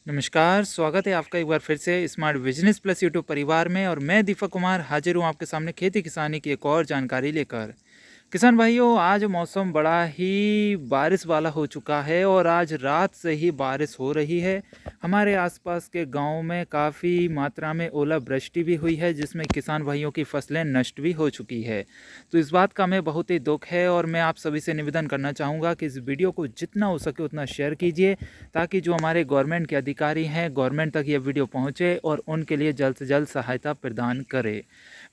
नमस्कार, स्वागत है आपका एक बार फिर से स्मार्ट बिजनेस प्लस यूट्यूब परिवार में। और मैं दीपक कुमार हाजिर हूँ आपके सामने खेती किसानी की एक और जानकारी लेकर। किसान भाइयों, आज मौसम बड़ा ही बारिश वाला हो चुका है और आज रात से ही बारिश हो रही है। हमारे आसपास के गांव में काफ़ी मात्रा में ओलावृष्टि भी हुई है, जिसमें किसान भाइयों की फसलें नष्ट भी हो चुकी है। तो इस बात का हमें बहुत ही दुख है और मैं आप सभी से निवेदन करना चाहूँगा कि इस वीडियो को जितना हो सके उतना शेयर कीजिए, ताकि जो हमारे गवर्नमेंट के अधिकारी हैं, गवर्नमेंट तक ये वीडियो पहुँचे और उनके लिए जल्द से जल्द सहायता प्रदान करे।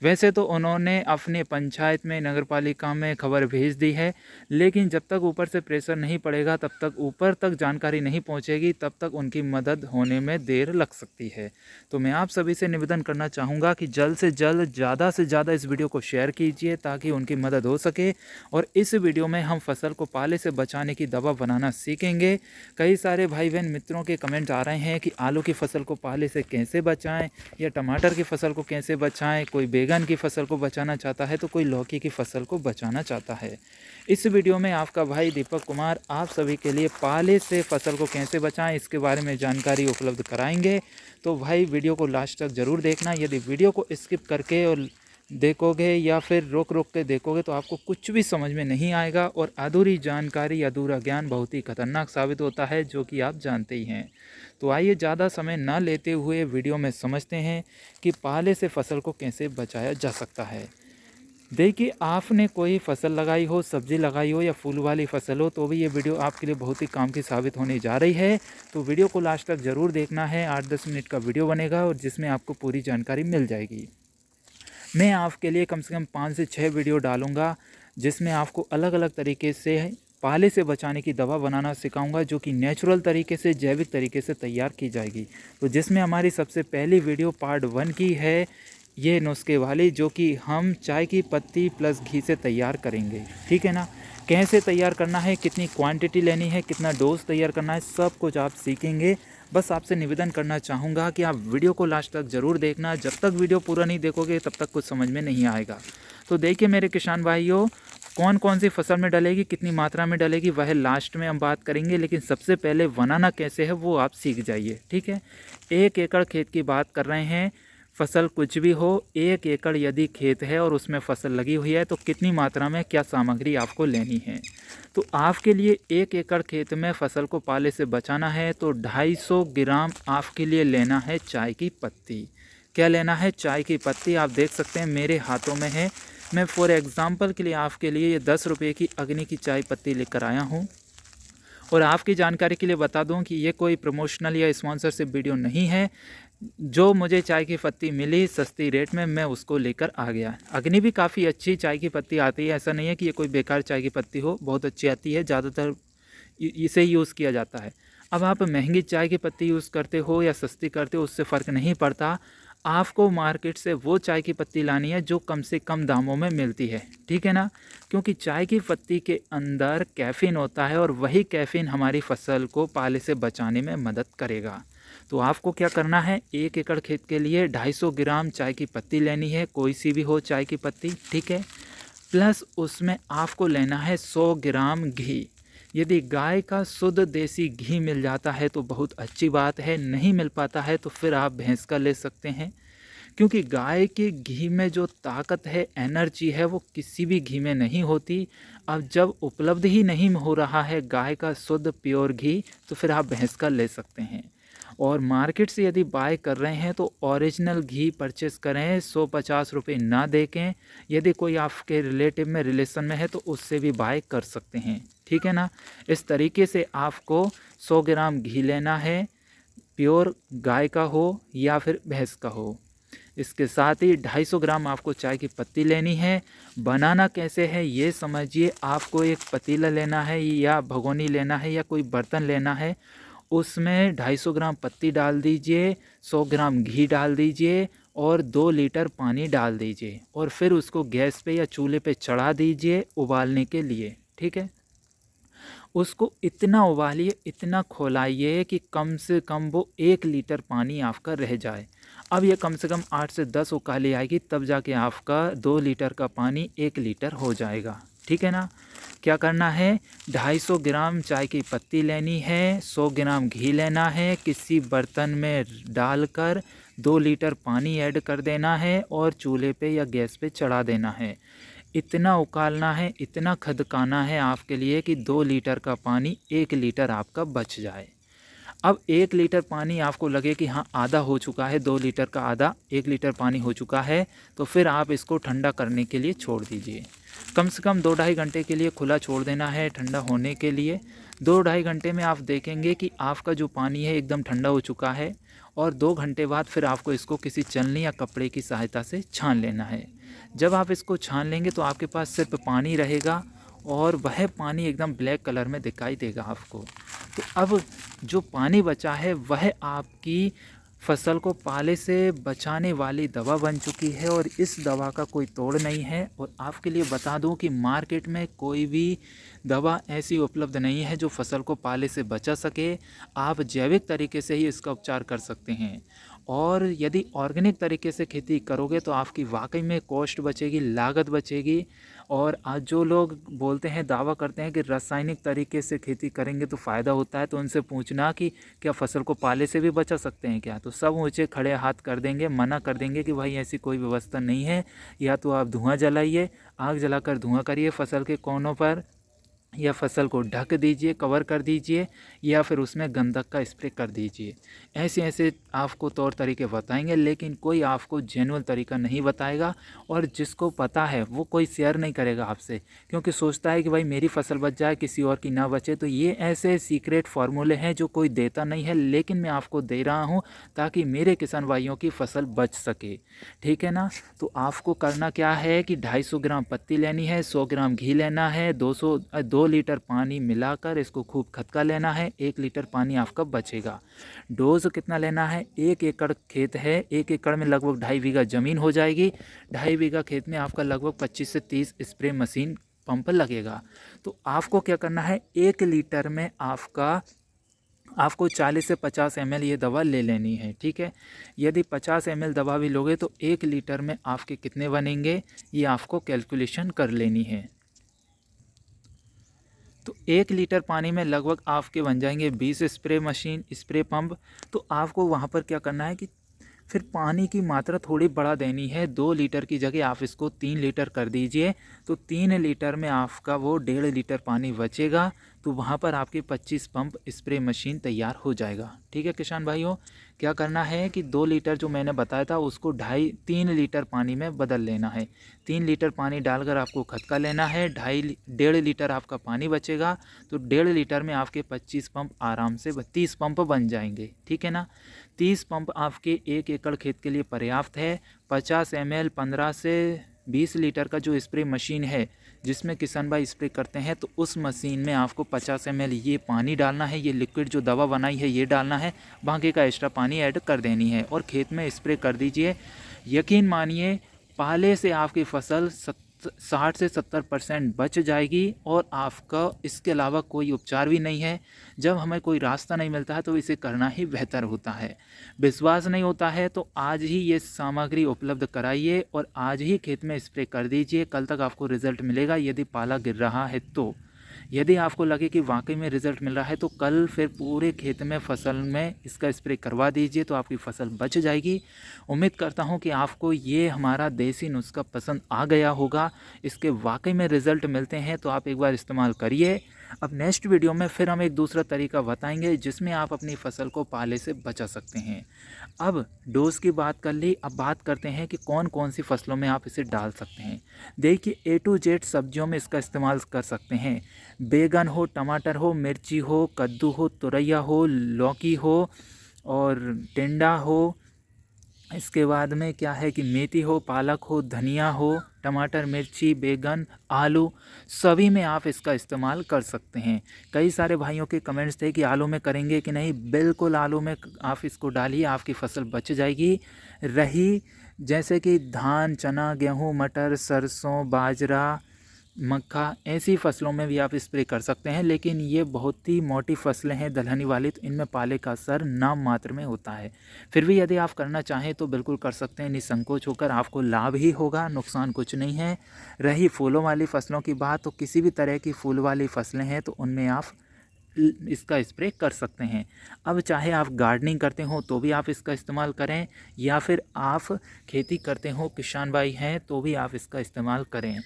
वैसे तो उन्होंने अपने पंचायत में, नगर पालिका में खबर भेज दी है, लेकिन जब तक ऊपर से प्रेशर नहीं पड़ेगा, तब तक ऊपर तक जानकारी नहीं पहुंचेगी, तब तक उनकी मदद होने में देर लग सकती है। तो मैं आप सभी से निवेदन करना चाहूँगा कि जल्द से जल्द, ज़्यादा से ज़्यादा इस वीडियो को शेयर कीजिए, ताकि उनकी मदद हो सके। और इस वीडियो में हम फसल को पाले से बचाने की दवा बनाना सीखेंगे। कई सारे भाई बहन मित्रों के कमेंट आ रहे हैं कि आलू की फसल को पाले से कैसे बचाएं, या टमाटर की फसल को कैसे बचाएं। कोई बैगन की फसल को बचाना चाहता है, तो कोई लौकी की फसल को बचाना चाहता है। इस वीडियो में आपका भाई दीपक कुमार आप सभी के लिए पाले से फसल को कैसे बचाएं, इसके बारे में जानकारी उपलब्ध कराएंगे। तो भाई वीडियो को लास्ट तक ज़रूर देखना। यदि वीडियो को स्किप करके और देखोगे या फिर रोक रोक के देखोगे, तो आपको कुछ भी समझ में नहीं आएगा और अधूरी जानकारी, अधूरा ज्ञान बहुत ही खतरनाक साबित होता है, जो कि आप जानते ही हैं। तो आइए ज़्यादा समय ना लेते हुए वीडियो में समझते हैं कि पाले से फसल को कैसे बचाया जा सकता है। देखिए, आपने कोई फसल लगाई हो, सब्जी लगाई हो या फूल वाली फसल हो, तो भी ये वीडियो आपके लिए बहुत ही काम की साबित होने जा रही है। तो वीडियो को लास्ट तक ज़रूर देखना है। 8-10 मिनट का वीडियो बनेगा और जिसमें आपको पूरी जानकारी मिल जाएगी। मैं आपके लिए कम से कम 5 से 6 वीडियो डालूँगा, जिसमें आपको अलग अलग तरीके से पाले से बचाने की दवा बनाना सिखाऊंगा, जो कि नेचुरल तरीके से, जैविक तरीके से तैयार की जाएगी। तो जिसमें हमारी सबसे पहली वीडियो पार्ट 1 की है, ये नुस्खे वाली, जो कि हम चाय की पत्ती प्लस घी से तैयार करेंगे। ठीक है ना। कैसे तैयार करना है, कितनी क्वांटिटी लेनी है, कितना डोज तैयार करना है, सब कुछ आप सीखेंगे। बस आपसे निवेदन करना चाहूँगा कि आप वीडियो को लास्ट तक ज़रूर देखना। जब तक वीडियो पूरा नहीं देखोगे, तब तक कुछ समझ में नहीं आएगा। तो देखिए मेरे किसान भाइयों, कौन कौन सी फसल में डलेगी, कितनी मात्रा में डलेगी, वह लास्ट में हम बात करेंगे। लेकिन सबसे पहले बनाना कैसे है वो आप सीख जाइए। ठीक है। 1 एकड़ खेत की बात कर रहे हैं। फसल कुछ भी हो, 1 एकड़ यदि खेत है और उसमें फसल लगी हुई है, तो कितनी मात्रा में क्या सामग्री आपको लेनी है। तो आपके लिए 1 एकड़ खेत में फसल को पाले से बचाना है, तो 250 ग्राम आपके लिए लेना है चाय की पत्ती। क्या लेना है? चाय की पत्ती। आप देख सकते हैं मेरे हाथों में है। मैं फॉर एग्ज़ाम्पल के लिए आपके लिए ये 10 रुपये की अग्नि की चाय पत्ती लेकर आया हूँ। और आपकी जानकारी के लिए बता दूं कि ये कोई प्रमोशनल या स्पॉन्सरशिप वीडियो नहीं है। जो मुझे चाय की पत्ती मिली सस्ती रेट में, मैं उसको लेकर आ गया। अग्नि भी काफ़ी अच्छी चाय की पत्ती आती है, ऐसा नहीं है कि ये कोई बेकार चाय की पत्ती हो, बहुत अच्छी आती है। ज़्यादातर इसे यूज़ किया जाता है। अब आप महंगी चाय की पत्ती यूज़ करते हो या सस्ती करते हो, उससे फ़र्क नहीं पड़ता। आपको मार्केट से वो चाय की पत्ती लानी है जो कम से कम दामों में मिलती है। ठीक है ना। क्योंकि चाय की पत्ती के अंदर कैफ़ीन होता है और वही कैफ़ीन हमारी फसल को पाले से बचाने में मदद करेगा। तो आपको क्या करना है, 1 एकड़ खेत के लिए 250 ग्राम चाय की पत्ती लेनी है, कोई सी भी हो चाय की पत्ती। ठीक है। प्लस उसमें आपको लेना है 100 ग्राम घी। यदि गाय का शुद्ध देसी घी मिल जाता है तो बहुत अच्छी बात है, नहीं मिल पाता है तो फिर आप भैंस का ले सकते हैं। क्योंकि गाय के घी में जो ताकत है, एनर्जी है, वो किसी भी घी में नहीं होती। अब जब उपलब्ध ही नहीं हो रहा है गाय का शुद्ध प्योर घी, तो फिर आप भैंस का ले सकते हैं। और मार्केट से यदि बाय कर रहे हैं तो ओरिजिनल घी परचेस करें, 150 रुपये ना देखें। यदि कोई आपके रिलेटिव में, रिलेशन में है, तो उससे भी बाय कर सकते हैं। ठीक है ना। इस तरीके से आपको 100 ग्राम घी लेना है, प्योर गाय का हो या फिर भैंस का हो। इसके साथ ही 250 ग्राम आपको चाय की पत्ती लेनी है। बनाना कैसे है ये समझिए। आपको एक पतीला लेना है या भगोनी लेना है या कोई बर्तन लेना है, उसमें 250 ग्राम पत्ती डाल दीजिए, 100 ग्राम घी डाल दीजिए और 2 लीटर पानी डाल दीजिए। और फिर उसको गैस पे या चूल्हे पे चढ़ा दीजिए उबालने के लिए। ठीक है। उसको इतना उबालिए, इतना खौलाइए कि कम से कम वो 1 लीटर पानी आपका रह जाए। अब ये कम से कम 8 से 10 उकाली आएगी, तब जाके आपका 2 लीटर का पानी 1 लीटर हो जाएगा। ठीक है ना। क्या करना है, 250 ग्राम चाय की पत्ती लेनी है, 100 ग्राम घी लेना है, किसी बर्तन में डालकर 2 लीटर पानी ऐड कर देना है और चूल्हे पे या गैस पे चढ़ा देना है। इतना उकालना है, इतना खदकाना है आपके लिए कि 2 लीटर का पानी 1 लीटर आपका बच जाए। अब 1 लीटर पानी आपको लगे कि हाँ आधा हो चुका है, 2 लीटर का आधा 1 लीटर पानी हो चुका है, तो फिर आप इसको ठंडा करने के लिए छोड़ दीजिए। कम से कम 2-2.5 घंटे के लिए खुला छोड़ देना है ठंडा होने के लिए। 2-2.5 घंटे में आप देखेंगे कि आपका जो पानी है एकदम ठंडा हो चुका है, और 2 घंटे बाद फिर आपको इसको किसी छलनी या कपड़े की सहायता से छान लेना है। जब आप इसको छान लेंगे तो आपके पास सिर्फ पानी रहेगा, और वह पानी एकदम ब्लैक कलर में दिखाई देगा आपको। तो अब जो पानी बचा है वह आपकी फसल को पाले से बचाने वाली दवा बन चुकी है, और इस दवा का कोई तोड़ नहीं है। और आपके लिए बता दूं कि मार्केट में कोई भी दवा ऐसी उपलब्ध नहीं है जो फसल को पाले से बचा सके। आप जैविक तरीके से ही इसका उपचार कर सकते हैं, और यदि ऑर्गेनिक तरीके से खेती करोगे तो आपकी वाकई में कॉस्ट बचेगी, लागत बचेगी। और आज जो लोग बोलते हैं, दावा करते हैं कि रासायनिक तरीके से खेती करेंगे तो फ़ायदा होता है, तो उनसे पूछना कि क्या फसल को पाले से भी बचा सकते हैं क्या, तो सब ऊँचे खड़े हाथ कर देंगे, मना कर देंगे कि भाई ऐसी कोई व्यवस्था नहीं है। या तो आप धुआं जलाइए, आग जलाकर धुआं करिए फसल के कोनों पर, या फसल को ढक दीजिए, कवर कर दीजिए, या फिर उसमें गंधक का स्प्रे कर दीजिए। ऐसे ऐसे आपको तौर तरीके बताएंगे, लेकिन कोई आपको जेन्युइन तरीका नहीं बताएगा। और जिसको पता है वो कोई शेयर नहीं करेगा आपसे, क्योंकि सोचता है कि भाई मेरी फसल बच जाए, किसी और की ना बचे। तो ये ऐसे सीक्रेट फार्मूले हैं जो कोई देता नहीं है, लेकिन मैं आपको दे रहा हूँ ताकि मेरे किसान भाइयों की फसल बच सके, ठीक है ना। तो आपको करना क्या है कि 250 ग्राम पत्ती लेनी है, 100 ग्राम घी लेना है, 2 लीटर पानी मिलाकर इसको खूब खदका लेना है, 1 लीटर पानी आपका बचेगा। डोज कितना लेना है, 1 एकड़ खेत है, 1 एकड़ में लगभग 2.5 बीघा ज़मीन हो जाएगी। 2.5 बीघा खेत में आपका लगभग 25 से 30 स्प्रे मशीन पंप लगेगा। तो आपको क्या करना है, 1 लीटर में आपको 40 से 50 ml ये दवा ले लेनी है, ठीक है। यदि 50 ml दवा भी लोगे तो 1 लीटर में आपके कितने बनेंगे, ये आपको कैलकुलेशन कर लेनी है। तो 1 लीटर पानी में लगभग आपके बन जाएंगे 20 स्प्रे पंप। तो आपको वहाँ पर क्या करना है कि फिर पानी की मात्रा थोड़ी बढ़ा देनी है। 2 लीटर की जगह आप इसको 3 लीटर कर दीजिए, तो 3 लीटर में आपका वो 1.5 लीटर पानी बचेगा। तो वहाँ पर आपकी 25 पंप स्प्रे मशीन तैयार हो जाएगा, ठीक है किसान भाइयों। क्या करना है कि 2 लीटर जो मैंने बताया था उसको 3 लीटर पानी में बदल लेना है। 3 लीटर पानी डालकर आपको खदका लेना है, 1.5 लीटर आपका पानी बचेगा। तो 1.5 लीटर में आपके 25 पंप आराम से 30 पंप बन जाएंगे, ठीक है ना। 30 पंप आपके 1 एकड़ खेत के लिए पर्याप्त है। 50 ml 15 से 20 लीटर का जो स्प्रे मशीन है जिसमें किसान भाई स्प्रे करते हैं, तो उस मशीन में आपको 50 ml ये पानी डालना है, ये लिक्विड जो दवा बनाई है ये डालना है, बाकी का एक्स्ट्रा पानी ऐड कर देनी है और खेत में स्प्रे कर दीजिए। यकीन मानिए पहले से आपकी फसल 60 से 70% बच जाएगी, और आपका इसके अलावा कोई उपचार भी नहीं है। जब हमें कोई रास्ता नहीं मिलता है तो इसे करना ही बेहतर होता है। विश्वास नहीं होता है तो आज ही ये सामग्री उपलब्ध कराइए और आज ही खेत में स्प्रे कर दीजिए, कल तक आपको रिजल्ट मिलेगा। यदि पाला गिर रहा है तो, यदि आपको लगे कि वाकई में रिज़ल्ट मिल रहा है तो कल फिर पूरे खेत में फसल में इसका स्प्रे करवा दीजिए, तो आपकी फसल बच जाएगी। उम्मीद करता हूं कि आपको ये हमारा देसी नुस्खा पसंद आ गया होगा। इसके वाकई में रिज़ल्ट मिलते हैं तो आप एक बार इस्तेमाल करिए। अब नेक्स्ट वीडियो में फिर हम एक दूसरा तरीका बताएंगे जिसमें आप अपनी फसल को पाले से बचा सकते हैं। अब डोज़ की बात कर ली, अब बात करते हैं कि कौन कौन सी फसलों में आप इसे डाल सकते हैं। देखिए A to Z सब्जियों में इसका इस्तेमाल कर सकते हैं। बैगन हो, टमाटर हो, मिर्ची हो, कद्दू हो, तुरैया हो, लौकी हो और टिंडा हो। इसके बाद में क्या है कि मेथी हो, पालक हो, धनिया हो, टमाटर, मिर्ची, बैगन, आलू, सभी में आप इसका इस्तेमाल कर सकते हैं। कई सारे भाइयों के कमेंट्स थे कि आलू में करेंगे कि नहीं। बिल्कुल आलू में आप इसको डालिए, आपकी फसल बच जाएगी। रही जैसे कि धान, चना, गेहूँ, मटर, सरसों, बाजरा, मक्का, ऐसी फसलों में भी आप स्प्रे कर सकते हैं। लेकिन ये बहुत ही मोटी फसलें हैं दलहनी वाली, तो इनमें पाले का असर नाम मात्र में होता है। फिर भी यदि आप करना चाहें तो बिल्कुल कर सकते हैं निसंकोच होकर, आपको लाभ ही होगा, नुकसान कुछ नहीं है। रही फूलों वाली फसलों की बात, तो किसी भी तरह की फूल वाली फसलें हैं तो उनमें आप इसका स्प्रे कर सकते हैं। अब चाहे आप गार्डनिंग करते हो तो भी आप इसका इस्तेमाल करें, या फिर आप खेती करते हो, किसान भाई हैं, तो भी आप इसका इस्तेमाल करें।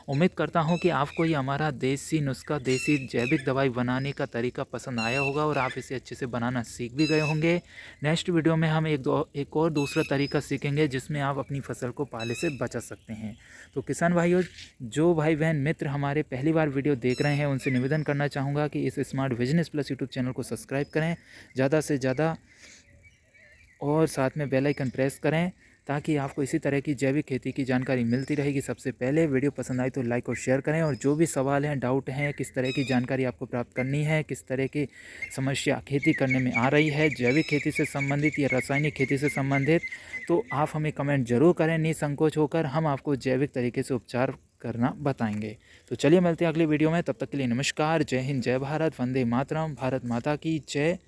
उम्मीद करता हूं कि आपको ये हमारा देसी नुस्खा, देसी जैविक दवाई बनाने का तरीका पसंद आया होगा और आप इसे अच्छे से बनाना सीख भी गए होंगे। नेक्स्ट वीडियो में हम एक और दूसरा तरीका सीखेंगे जिसमें आप अपनी फसल को पाले से बचा सकते हैं। तो किसान भाइयों, जो भाई बहन मित्र हमारे पहली बार वीडियो देख रहे हैं, उनसे निवेदन करना चाहूँगा कि इस smart business plus YouTube channel को सब्सक्राइब करें ज़्यादा से ज़्यादा, और साथ में बेल आइकन प्रेस करें ताकि आपको इसी तरह की जैविक खेती की जानकारी मिलती रहेगी सबसे पहले। वीडियो पसंद आई तो लाइक और शेयर करें, और जो भी सवाल हैं, डाउट हैं, किस तरह की जानकारी आपको प्राप्त करनी है, किस तरह की समस्या खेती करने में आ रही है, जैविक खेती से संबंधित या रासायनिक खेती से संबंधित, तो आप हमें कमेंट जरूर करें निसंकोच होकर। हम आपको जैविक तरीके से उपचार करना बताएंगे। तो चलिए मिलते हैं अगली वीडियो में, तब तक के लिए नमस्कार, जय हिंद, जय भारत, वंदे मातरम, भारत माता की जय।